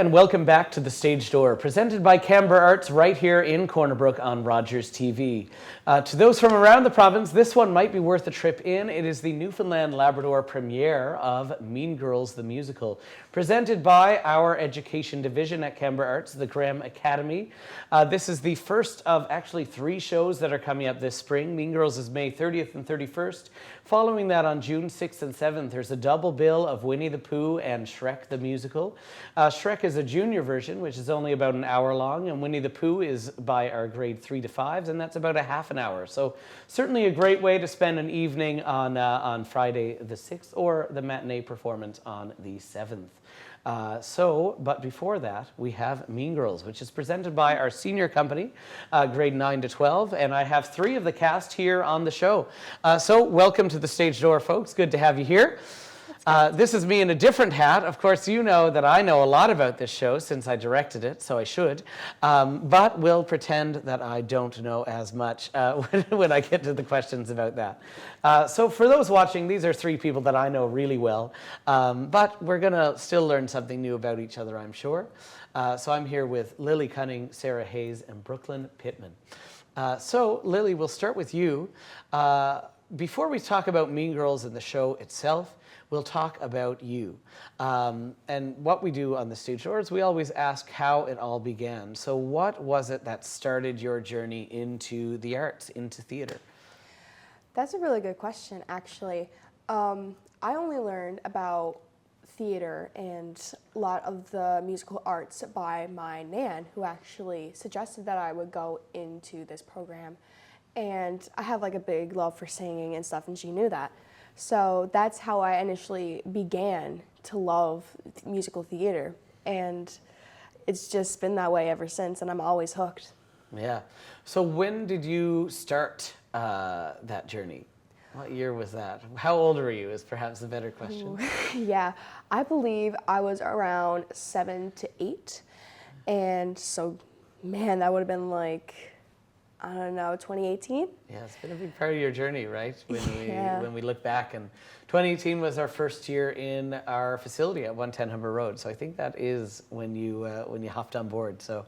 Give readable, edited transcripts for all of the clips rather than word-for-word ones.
and welcome back to The Stage Door, presented by Canberra Arts right here in Corner Brook on Rogers TV. To those from around the province, this one might be worth a trip in. It is the Newfoundland Labrador premiere of Mean Girls the Musical, presented by our education division at Canberra Arts, the Graham Academy. This is the first of actually 3 shows that are coming up this spring. Mean Girls is May 30th and 31st. Following that on June 6th and 7th, there's a double bill of Winnie the Pooh and Shrek the Musical. Shrek is a junior version, which is only about an hour long, and Winnie the Pooh is by our grade 3 to 5s, and that's about a half an hour. So certainly a great way to spend an evening on Friday the 6th, or the matinee performance on the 7th. But before that, we have Mean Girls, which is presented by our senior company, grade 9 to 12, and I have 3 of the cast here on the show. So welcome to the Stage Door, folks. Good to have you here. This is me in a different hat. Of course, you know that I know a lot about this show since I directed it, so I should. But we'll pretend that I don't know as much when I get to the questions about that. So for those watching, these are 3 people that I know really well. But we're going to still learn something new about each other, I'm sure. So I'm here with Lily Cunning, Sarah Hayes, and Brooklyn Pittman. So Lily, we'll start with you. Before we talk about Mean Girls and the show itself, we'll talk about you. And what we do on the Stage Door is we always ask how it all began. So what was it that started your journey into the arts, into theater? That's a really good question, actually. I only learned about theater and a lot of the musical arts by my nan, who actually suggested that I would go into this program. And I have like a big love for singing and stuff, and she knew that. So that's how I initially began to love musical theater, and it's just been that way ever since, and I'm always hooked. Yeah. So when did you start that journey? What year was that? How old were you is perhaps a better question. Yeah, I believe I was around 7 to 8, and so, man, that would have been like, I don't know, 2018? Yeah, it's been a big part of your journey, right? When we look back, and 2018 was our first year in our facility at 110 Humber Road. So I think that is when you hopped on board. So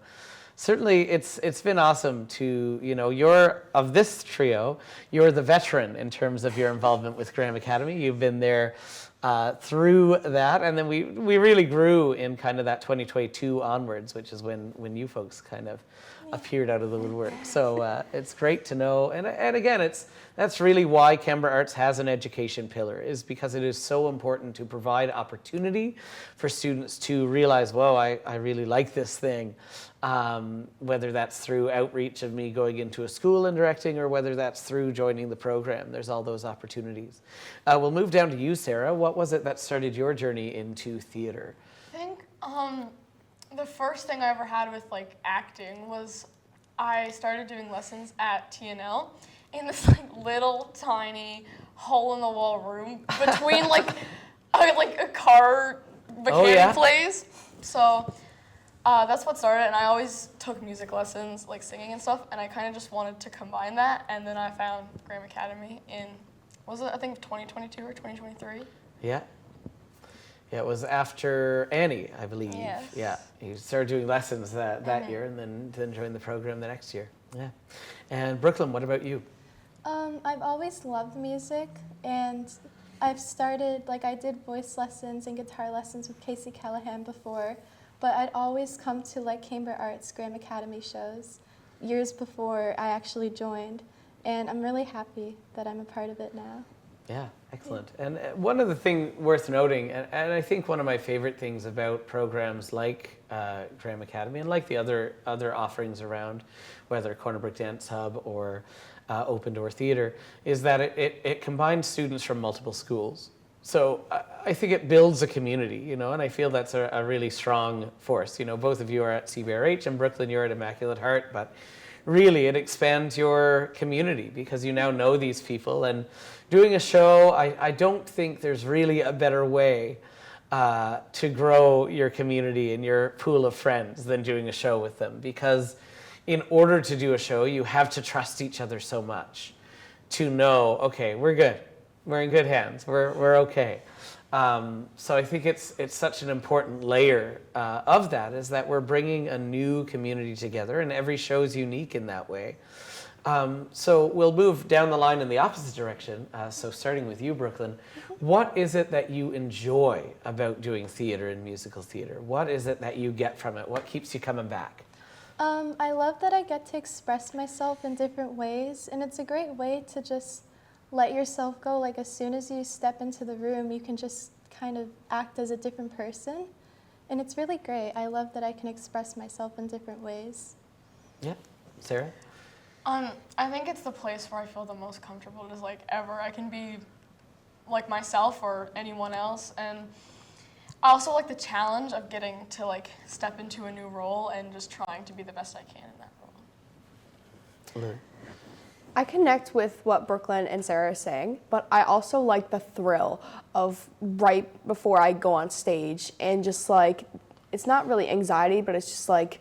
certainly it's been awesome to, you're of this trio, you're the veteran in terms of your involvement with Graham Academy. You've been there through that, and then we really grew in kind of that 2022 onwards, which is when you folks kind of appeared out of the woodwork. So it's great to know, and again, that's really why Canberra Arts has an education pillar, is because it is so important to provide opportunity for students to realize, whoa, I really like this thing, whether that's through outreach of me going into a school and directing, or whether that's through joining the program. There's all those opportunities. We'll move down to you, Sarah. What was it that started your journey into theater? I think the first thing I ever had with acting was I started doing lessons at TNL in this little tiny hole in the wall room between a car mechanic plays. So that's what started, and I always took music lessons, singing and stuff, and I kind of just wanted to combine that, and then I found Graham Academy in, I think 2022 or 2023? Yeah. Yeah, it was after Annie, I believe. Yes. Yeah, you started doing lessons that year, and then joined the program the next year. Yeah. And Brooklyn, what about you? I've always loved music, and I've started, I did voice lessons and guitar lessons with Casey Callahan before, but I'd always come to Canberra Arts Graham Academy shows years before I actually joined, and I'm really happy that I'm a part of it now. Yeah, excellent. And one of the things worth noting, and I think one of my favorite things about programs like Graham Academy and like the other offerings around, whether Corner Brook Dance Hub or Open Door Theatre, is that it combines students from multiple schools. So I think it builds a community, and I feel that's a really strong force. Both of you are at CBRH, and Brooklyn, you're at Immaculate Heart, but really it expands your community because you now know these people. And doing a show, I don't think there's really a better way to grow your community and your pool of friends than doing a show with them, because in order to do a show, you have to trust each other so much to know, okay, we're good. We're in good hands. We're okay. So I think it's such an important layer of that, is that we're bringing a new community together, and every show is unique in that way. So we'll move down the line in the opposite direction. So starting with you, Brooklyn, what is it that you enjoy about doing theater and musical theater? What is it that you get from it? What keeps you coming back? I love that I get to express myself in different ways, and it's a great way to just let yourself go. Like, as soon as you step into the room, you can just kind of act as a different person, and it's really great. I love that I can express myself in different ways. Yeah. Sarah? I think it's the place where I feel the most comfortable, just like ever. I can be like myself or anyone else, and I also like the challenge of getting to like step into a new role and just trying to be the best I can in that role. Lou? I connect with what Brooklyn and Sarah are saying, but I also like the thrill of right before I go on stage, and just like, it's not really anxiety, but it's just like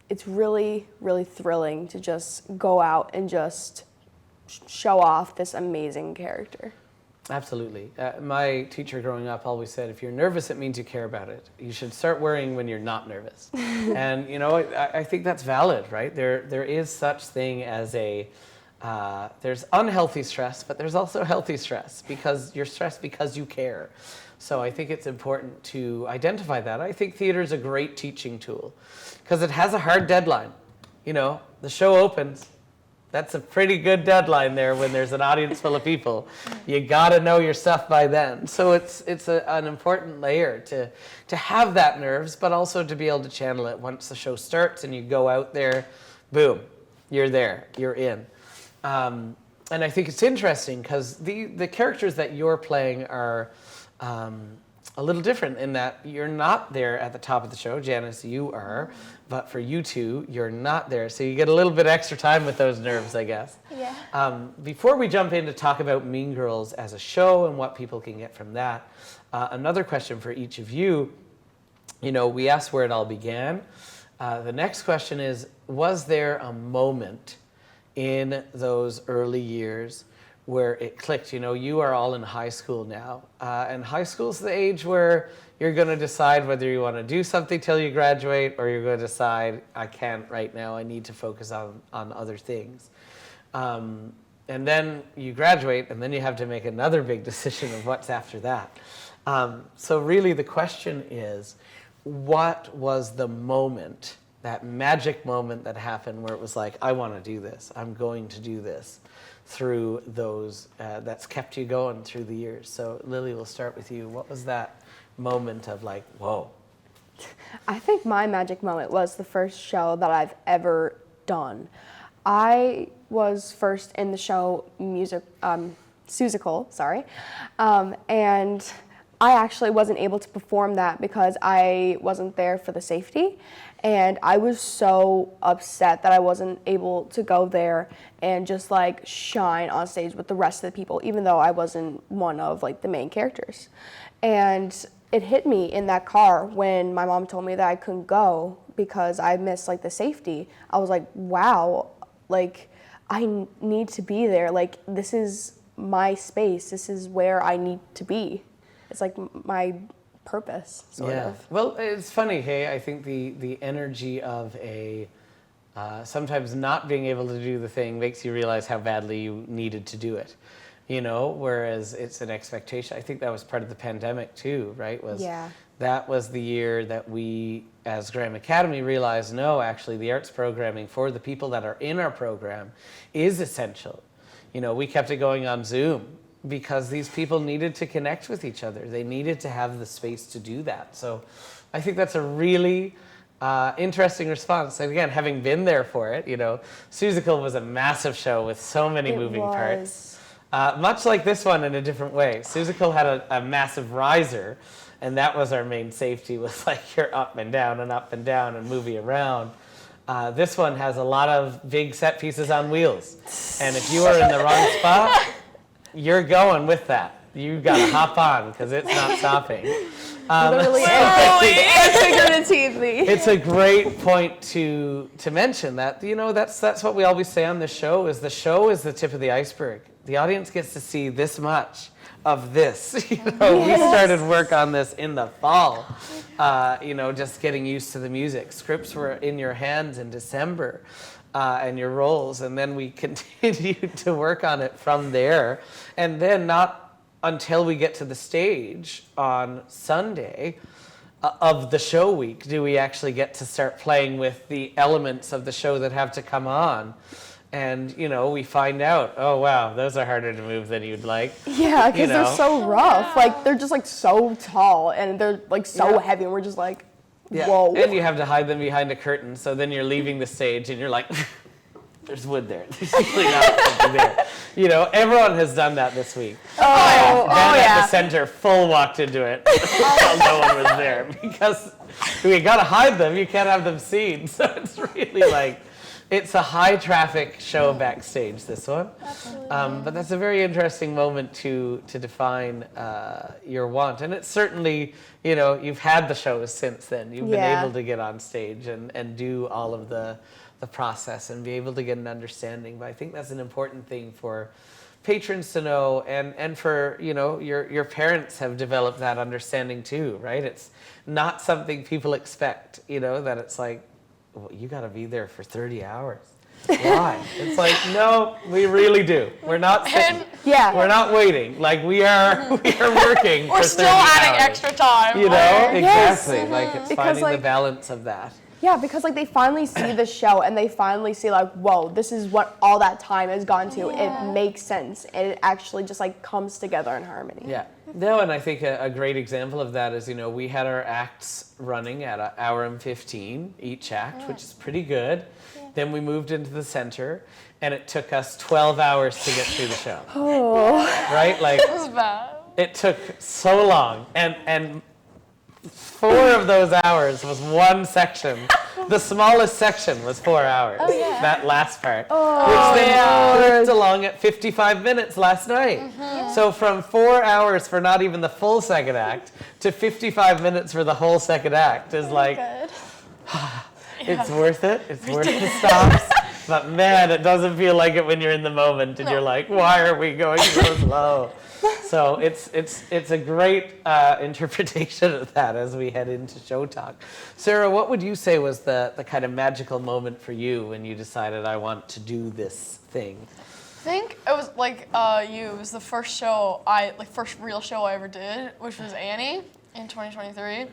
it's really, really thrilling to just go out and just show off this amazing character. Absolutely. My teacher growing up always said, if you're nervous, it means you care about it. You should start worrying when you're not nervous. And, you know, I think that's valid, right? There is such thing as there's unhealthy stress, but there's also healthy stress, because you're stressed because you care. So I think it's important to identify that. I think theater is a great teaching tool because it has a hard deadline. You know, the show opens. That's a pretty good deadline there when there's an audience full of people. You got to know your stuff by then. So it's an important layer to have that nerves, but also to be able to channel it once the show starts and you go out there, boom, you're there, you're in. And I think it's interesting because the characters that you're playing are a little different in that you're not there at the top of the show. Janice, you are, but for you two, you're not there. So you get a little bit extra time with those nerves, I guess. Yeah. Before we jump in to talk about Mean Girls as a show and what people can get from that, another question for each of you. You know, we asked where it all began. The next question is, was there a moment in those early years where it clicked? You know, you are all in high school now, and high school's the age where you're going to decide whether you want to do something till you graduate, or you're going to decide, I can't right now, I need to focus on other things. And then you graduate, and then you have to make another big decision of what's after that. So really the question is, what was the moment, that magic moment that happened where it was like, I want to do this, I'm going to do this, through those, that's kept you going through the years? So Lily, we'll start with you. What was that moment of like, whoa? I think my magic moment was the first show that I've ever done. I was first in the show Susical, and I actually wasn't able to perform that because I wasn't there for the safety, and I was so upset that I wasn't able to go there and just like shine on stage with the rest of the people, even though I wasn't one of like the main characters. And it hit me in that car when my mom told me that I couldn't go because I missed like the safety. I was like, wow, like I need to be there. Like, this is my space. This is where I need to be. It's like my purpose, sort of. Well, it's funny, hey, I think the energy of sometimes not being able to do the thing makes you realize how badly you needed to do it, you know, whereas it's an expectation. I think that was part of the pandemic too, right? That was the year that we, as Graham Academy, realized, no, actually the arts programming for the people that are in our program is essential. You know, we kept it going on Zoom because these people needed to connect with each other. They needed to have the space to do that. So I think that's a really interesting response. And again, having been there for it, you know, Susical was a massive show with so many moving parts. Much like this one in a different way. Susical had a massive riser, and that was our main safety, was like you're up and down and moving around. This one has a lot of big set pieces on wheels. And if you are in the wrong spot, you're going with that. You got to hop on because it's not stopping. Literally and figuratively. It's a great point to mention that, you know, that's what we always say on this show, is the show is the tip of the iceberg. the audience gets to see this much of this. You know, we started work on this in the fall, you know, just getting used to the music. Scripts were in your hands in December, and your roles, and then we continued to work on it from there. And then not until we get to the stage on Sunday of the show week do we actually get to start playing with the elements of the show that have to come on. And, you know, we find out, oh, wow, those are harder to move than you'd like. Yeah, because You know? they're so rough. Like, they're just, like, so tall, and they're, like, so Yeah. heavy, and we're just like, Yeah. whoa. And you have to hide them behind a curtain, so then you're leaving the stage and you're like, there's wood there. There's really not something there. You know, everyone has done that this week. Oh, Then at yeah. the center, full walked into it while no one was there. Because we gotta hide them, you can't have them seen. So it's really like, it's a high traffic show backstage, this one. Absolutely. But that's a very interesting moment to define your want. And it's certainly, you know, you've had the shows since then. You've been Yeah. able to get on stage and do all of the process and be able to get an understanding. But I think that's an important thing for patrons to know, and for, you know, your parents have developed that understanding too, right? It's not something people expect, you know, that it's like, well, you got to be there for 30 hours. Why? It's like, no, we really do. We're not sitting. Yeah. We're not waiting. Like we are working. We're for still 30 adding hours. extra time. You know, like- Yes. exactly. Like it's Because, finding the like- balance of that. Yeah, because, like, they finally see the show, and they finally see, like, whoa, this is what all that time has gone to. Yeah. It makes sense, and it actually just, like, comes together in harmony. Yeah. No, and I think a great example of that is, you know, we had our acts running at an hour and 15 each act, which is pretty good. Then we moved into the center, and it took us 12 hours to get through the show. Oh. Right? Like, It was bad. it took so long, and 4 of those hours was one section. The smallest section was 4 hours. Oh, yeah. That last part, Oh, which then yeah. clipped along at 55 minutes last night. So from 4 hours for not even the full second act to 55 minutes for the whole second act is like, Good. it's worth it. It's worth the stops. But man, it doesn't feel like it when you're in the moment and you're like, why are we going so slow? So it's a great interpretation of that as we head into show talk. Sarah, what would you say was the kind of magical moment for you when you decided I want to do this thing? I think it was like it was the first first real show I ever did, which was Annie in 2023.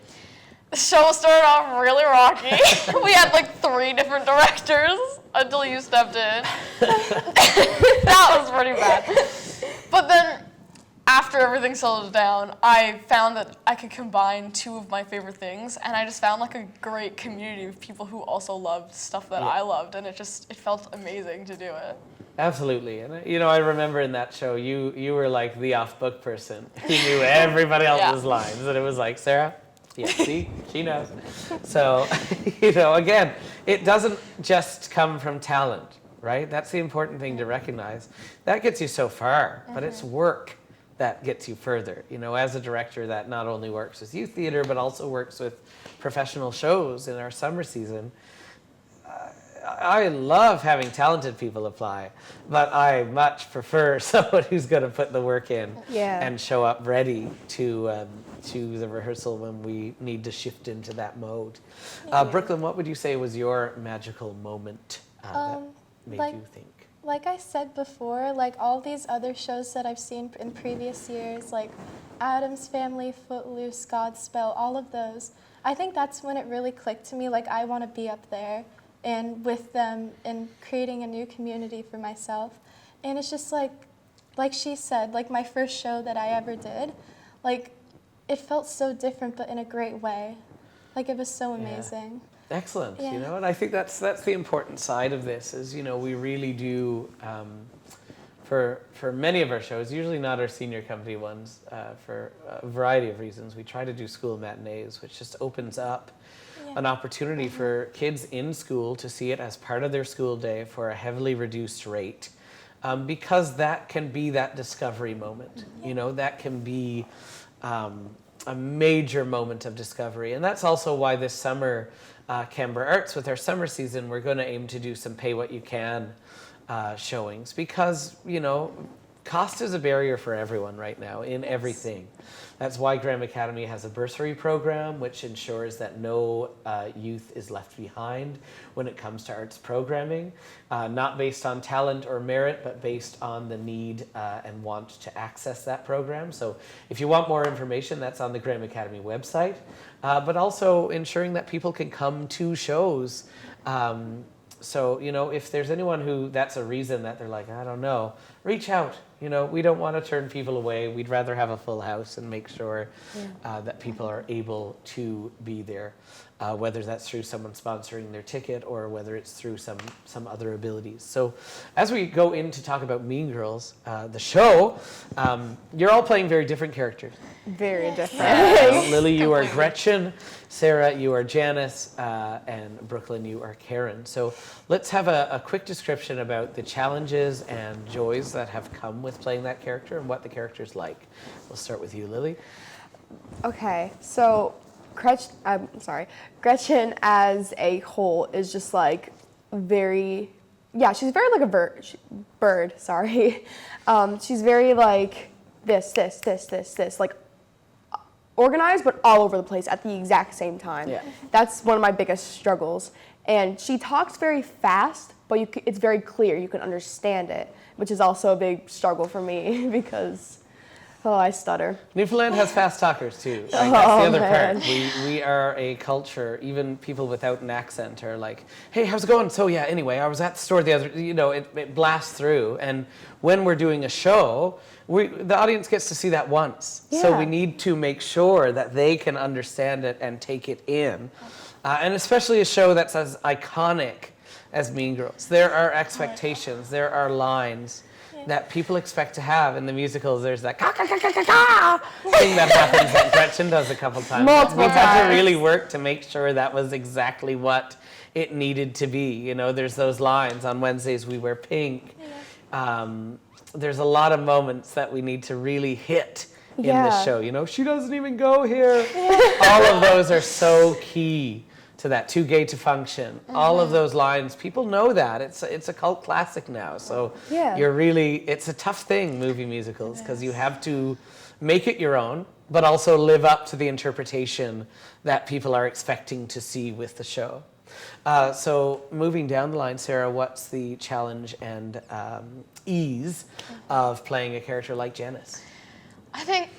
The show started off really rocky. We had like 3 different directors until you stepped in. That was pretty bad. But then after everything settled down, I found that I could combine 2 of my favorite things, and I just found like a great community of people who also loved stuff that I loved, and it felt amazing to do it. Absolutely. And you know, I remember in that show you were like the off-book person who knew everybody else's lines, and it was like, Sarah, yeah, see, she knows. So, you know, again, it doesn't just come from talent, right? That's the important thing to recognize. That gets you so far, but it's work that gets you further. You know, as a director that not only works with youth theater, but also works with professional shows in our summer season, I love having talented people apply, but I much prefer someone who's going to put the work in and show up ready to the rehearsal when we need to shift into that mode. Brooklyn, what would you say was your magical moment that made like- you think? Like I said before, like all these other shows that I've seen in previous years, like Addams Family, Footloose, Godspell, all of those, I think that's when it really clicked to me, like I want to be up there and with them and creating a new community for myself. And it's just like she said, like my first show that I ever did, like it felt so different but in a great way. Like it was so amazing. Excellent, Yeah. you know, and I think that's the important side of this is, you know, we really do, for many of our shows, usually not our senior company ones, for a variety of reasons, we try to do school matinees, which just opens up an opportunity for kids in school to see it as part of their school day for a heavily reduced rate, because that can be that discovery moment, you know, that can be a major moment of discovery. And that's also why this summer, Canberra Arts, with our summer season, we're going to aim to do some pay what you can showings, because, you know, cost is a barrier for everyone right now in everything. That's why Graham Academy has a bursary program, which ensures that no youth is left behind when it comes to arts programming, not based on talent or merit, but based on the need and want to access that program. So if you want more information, that's on the Graham Academy website, but also ensuring that people can come to shows. So, you know, if there's anyone who that's a reason that they're like, I don't know, reach out. You know, we don't want to turn people away. We'd rather have a full house and make sure that people are able to be there, whether that's through someone sponsoring their ticket or whether it's through some other abilities. So as we go in to talk about Mean Girls, the show, you're all playing very different characters. Very different. Lily, you are Gretchen. Sarah, you are Janice, and Brooklyn, you are Karen. So let's have a quick description about the challenges and joys that have come with playing that character and what the character's like. We'll start with you, Lily. Okay, so Gretchen as a whole is just like she's very like a bird, sorry. She's very like this, like organized, but all over the place at the exact same time. Yeah. That's one of my biggest struggles. And she talks very fast, but it's very clear. You can understand it, which is also a big struggle for me because, I stutter. Newfoundland has fast talkers too. Like, that's the other man. part. We are a culture, even people without an accent are like, hey, how's it going? So yeah, anyway, I was at the store the other, it blasts through. And when we're doing a show, the audience gets to see that once. Yeah. So we need to make sure that they can understand it and take it in. And especially a show that's as iconic as Mean Girls. There are expectations, there are lines that people expect to have in the musicals. There's that thing that happens that Gretchen does a couple times. Multiple We've had to times. really work to make sure that was exactly what it needed to be. You know, there's those lines on Wednesdays we wear pink. There's a lot of moments that we need to really hit in this show. You know, she doesn't even go here. All of those are so key to that. Too gay to function. All of those lines, people know that. It's a cult classic now. So it's a tough thing, movie musicals, because you have to make it your own, but also live up to the interpretation that people are expecting to see with the show. So moving down the line, Sarah, what's the challenge and ease of playing a character like Janice? I think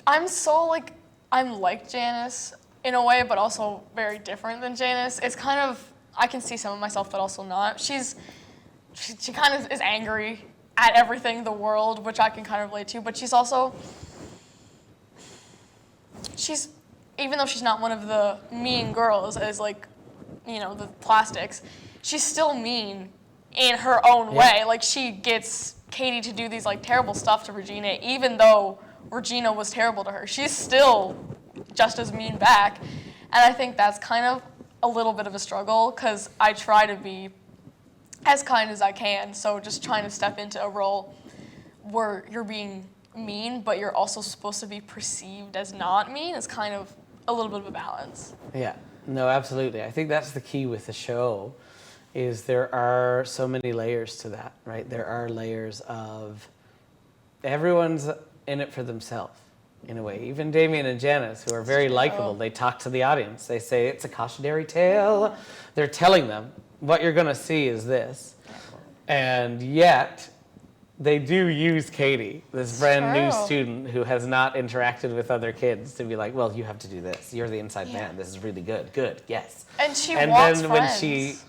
I'm like Janice in a way, but also very different than Janice. It's kind of, I can see some of myself, but also not. She kind of is angry at everything, the world, which I can kind of relate to, but she's also, even though she's not one of the mean girls as like, the plastics, she's still mean in her own way. Like she gets Katie to do these like terrible stuff to Regina, even though Regina was terrible to her. She's still just as mean back. And I think that's kind of a little bit of a struggle because I try to be as kind as I can. So just trying to step into a role where you're being mean, but you're also supposed to be perceived as not mean is kind of a little bit of a balance. Yeah, no, absolutely. I think that's the key with the show is there are so many layers to that, right? There are layers of everyone's in it for themselves in a way. Even Damien and Janice, who are very likable, they talk to the audience. They say it's a cautionary tale. They're telling them what you're going to see is this. And yet they do use Katie, this brand new student who has not interacted with other kids, to be like, well, you have to do this. You're the inside man. This is really good. Good. Yes. And she and wants then friends.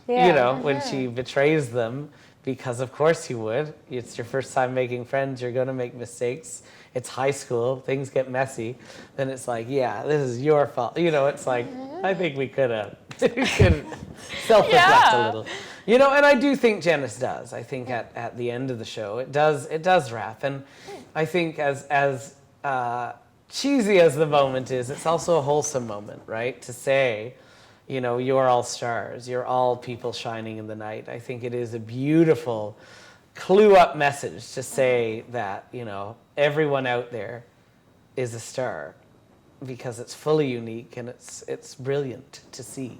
when she, when she betrays them, because of course you would. It's your first time making friends. You're going to make mistakes. It's high school. Things get messy. Then it's like, yeah, this is your fault. It's like, I think we could have self-reflect a little. And I do think Janice does. I think at the end of the show, it does wrap. And I think as cheesy as the moment is, it's also a wholesome moment, right? To say, you're all stars. You're all people shining in the night. I think it is a beautiful clue-up message to say that, everyone out there is a star because it's fully unique and it's brilliant to see.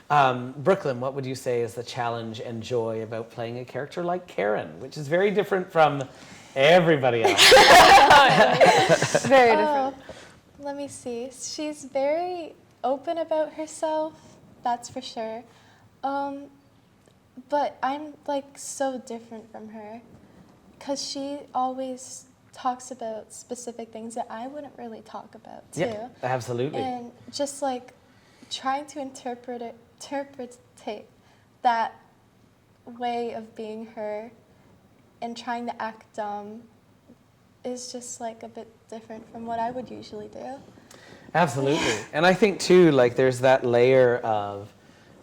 Brooklyn, what would you say is the challenge and joy about playing a character like Karen, which is very different from everybody else? Very different. Let me see. She's very open about herself, that's for sure. But I'm like so different from her because she always talks about specific things that I wouldn't really talk about too. Yeah, absolutely. And just like trying to interpret that way of being her and trying to act dumb is just like a bit different from what I would usually do. Absolutely. And I think too, like there's that layer of,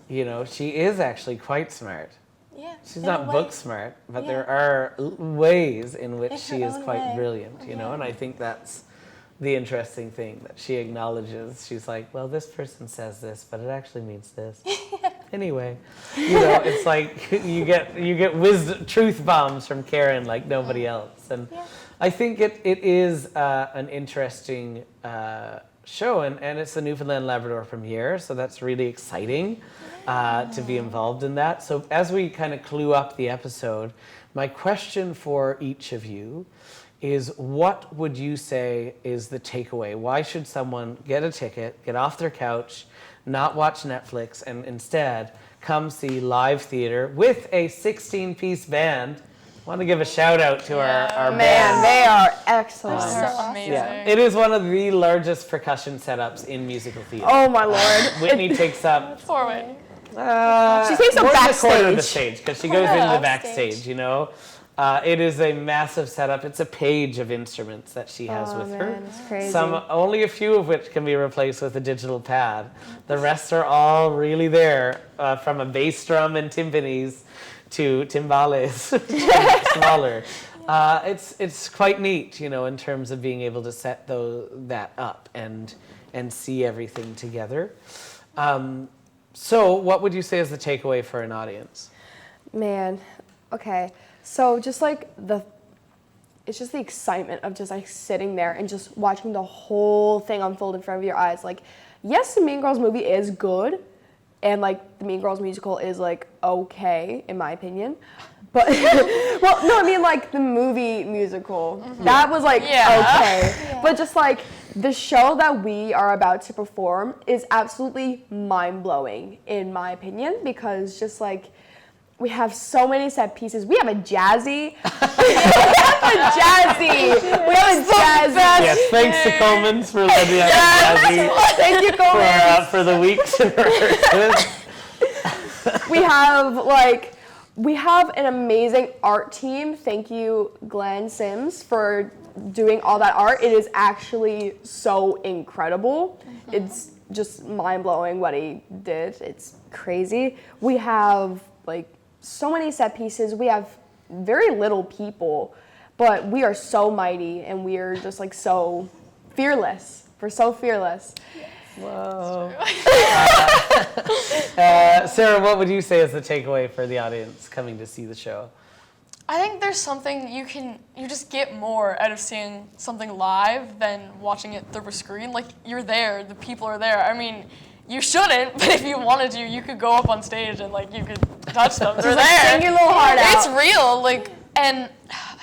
you know, she is actually quite smart. Yeah. She's in a not way. book smart, but Yeah. there are ways in which In she her is own quite way. brilliant, you know, Yeah. and I think that's the interesting thing that she acknowledges. She's like, well, this person says this, but it actually means this. Anyway, you know, it's like you get wisdom, truth bombs from Karen like nobody else. And Yeah. I think it is an interesting show, and it's the Newfoundland Labrador premiere, so that's really exciting to be involved in that. So as we kind of clue up the episode, my question for each of you is, what would you say is the takeaway? Why should someone get a ticket, get off their couch, not watch Netflix, and instead come see live theater with a 16-piece band? I want to give a shout out to our Man, band. they are excellent. They're So amazing. Yeah, it is one of the largest percussion setups in musical theater. Oh my lord. Whitney takes up Forward. She takes up more than a quarter of the backstage. stage because she goes into the Backstage. backstage, you know. It is a massive setup. It's a page of instruments that she has Oh, with man, her. it's crazy. Only a few of which can be replaced with a digital pad. The rest are all really there, from a bass drum and timpanis to timbales, smaller. It's quite neat, you know, in terms of being able to set that up and see everything together. So, what would you say is the takeaway for an audience? Man, okay. So just like it's just the excitement of just like sitting there and just watching the whole thing unfold in front of your eyes. Like, yes, the Mean Girls movie is good, and like the Mean Girls musical is like okay in my opinion, but well, no, I mean like the movie musical that was like Yeah. okay, Yeah. but just like the show that we are about to perform is absolutely mind blowing in my opinion because just like. We have so many set pieces. We have a jazzy. We have a jazzy. Yes, thanks to Coleman's for letting us jazzy Thank you, Coleman. for the weeks in rehearsals. We have an amazing art team. Thank you, Glenn Sims, for doing all that art. It is actually so incredible. It's just mind blowing what he did. It's crazy. We have like so many set pieces. We have very little people, but we are so mighty and we are just like so fearless. We're so fearless. Whoa. Sarah, what would you say is the takeaway for the audience coming to see the show? I think there's something you just get more out of seeing something live than watching it through a screen. Like, you're there, the people are there. I mean, you shouldn't, but if you wanted to, you could go up on stage and like you could touch them. They're Just, like, there. sing your little heart out. It's real, like, and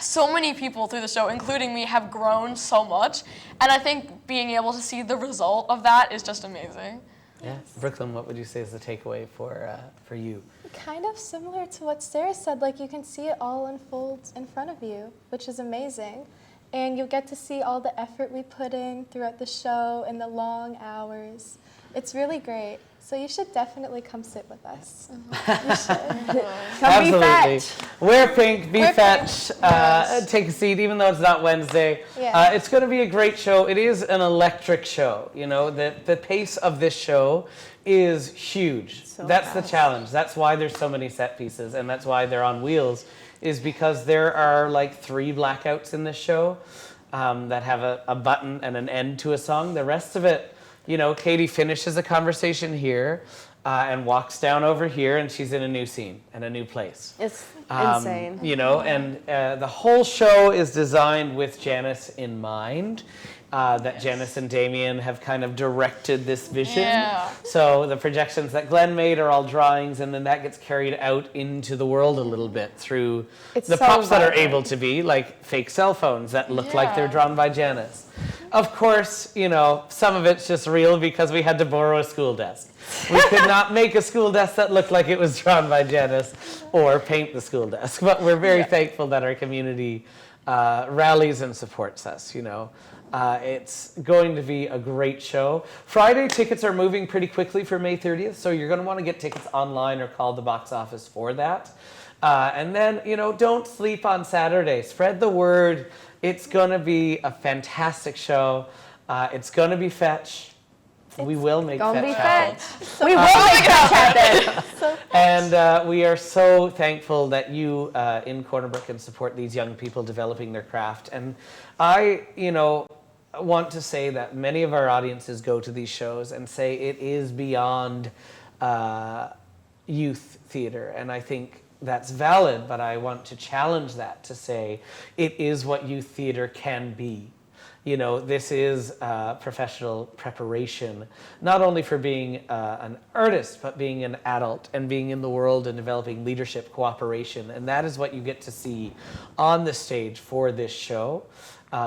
so many people through the show, including me, have grown so much. And I think being able to see the result of that is just amazing. Yeah. Brooklyn, what would you say is the takeaway for you? Kind of similar to what Sarah said, like you can see it all unfold in front of you, which is amazing. And you'll get to see all the effort we put in throughout the show and the long hours. It's really great. So you should definitely come sit with us. You should. Come be Absolutely. fetch. Wear pink, be Wear fetch, pink. Yes. take a seat, even though it's not Wednesday. Yeah. It's going to be a great show. It is an electric show. You know, the pace of this show is huge. So that's the fast. challenge. That's why there's so many set pieces, and that's why they're on wheels, is because there are like 3 blackouts in this show that have a button and an end to a song. The rest of it, you know, Katie finishes a conversation here and walks down over here, and she's in a new scene and a new place. It's insane. You know, and the whole show is designed with Janice in mind. that Janice and Damien have kind of directed this vision. Yeah. So the projections that Glenn made are all drawings, and then that gets carried out into the world a little bit through It's the so props that are vibrant. able to be like fake cell phones that look like they're Yeah. drawn by Janice. Of course, you know, some of it's just real because we had to borrow a school desk. We could not make a school desk that looked like it was drawn by Janice or paint the school desk. But we're very thankful that our community rallies and supports us, you know. It's going to be a great show. Friday tickets are moving pretty quickly for May 30th, so you're going to want to get tickets online or call the box office for that. And then, you know, don't sleep on Saturday. Spread the word. It's going to be a fantastic show. It's going to be fetch. We will make Gonna be fetch happen. fetch. We will make fetch happen. And we are so thankful that you in Corner Brook can support these young people developing their craft. And I, you know, want to say that many of our audiences go to these shows and say it is beyond youth theater. And I think that's valid, but I want to challenge that to say it is what youth theater can be. You know, this is professional preparation, not only for being an artist, but being an adult and being in the world and developing leadership cooperation. And that is what you get to see on the stage for this show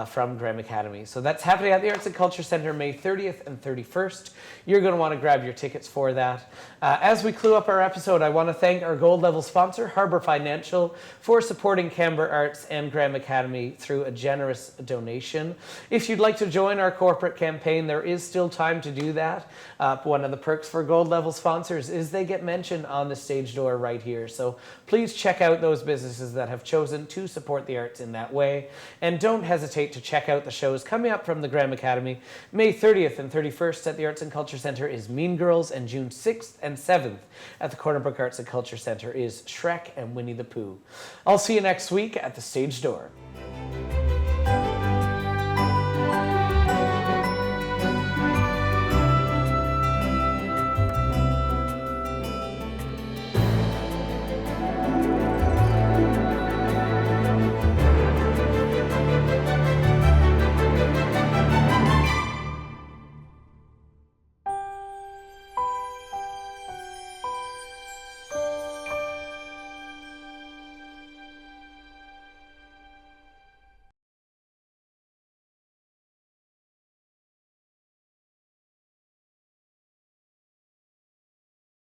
from Graham Academy. So that's happening at the Arts and Culture Center May 30th and 31st. You're going to want to grab your tickets for that. As we clue up our episode, I want to thank our gold level sponsor, Harbor Financial, for supporting Canberra Arts and Graham Academy through a generous donation. If you'd like to join our corporate campaign, there is still time to do that. One of the perks for gold level sponsors is they get mentioned on the stage door right here. So please check out those businesses that have chosen to support the arts in that way. And don't hesitate to check out the shows coming up from the Graham Academy. May 30th and 31st at the Arts and Culture Center is Mean Girls, and June 6th and 7th at the Corner Brook Arts and Culture Center is Shrek and Winnie the Pooh. I'll see you next week at the stage door.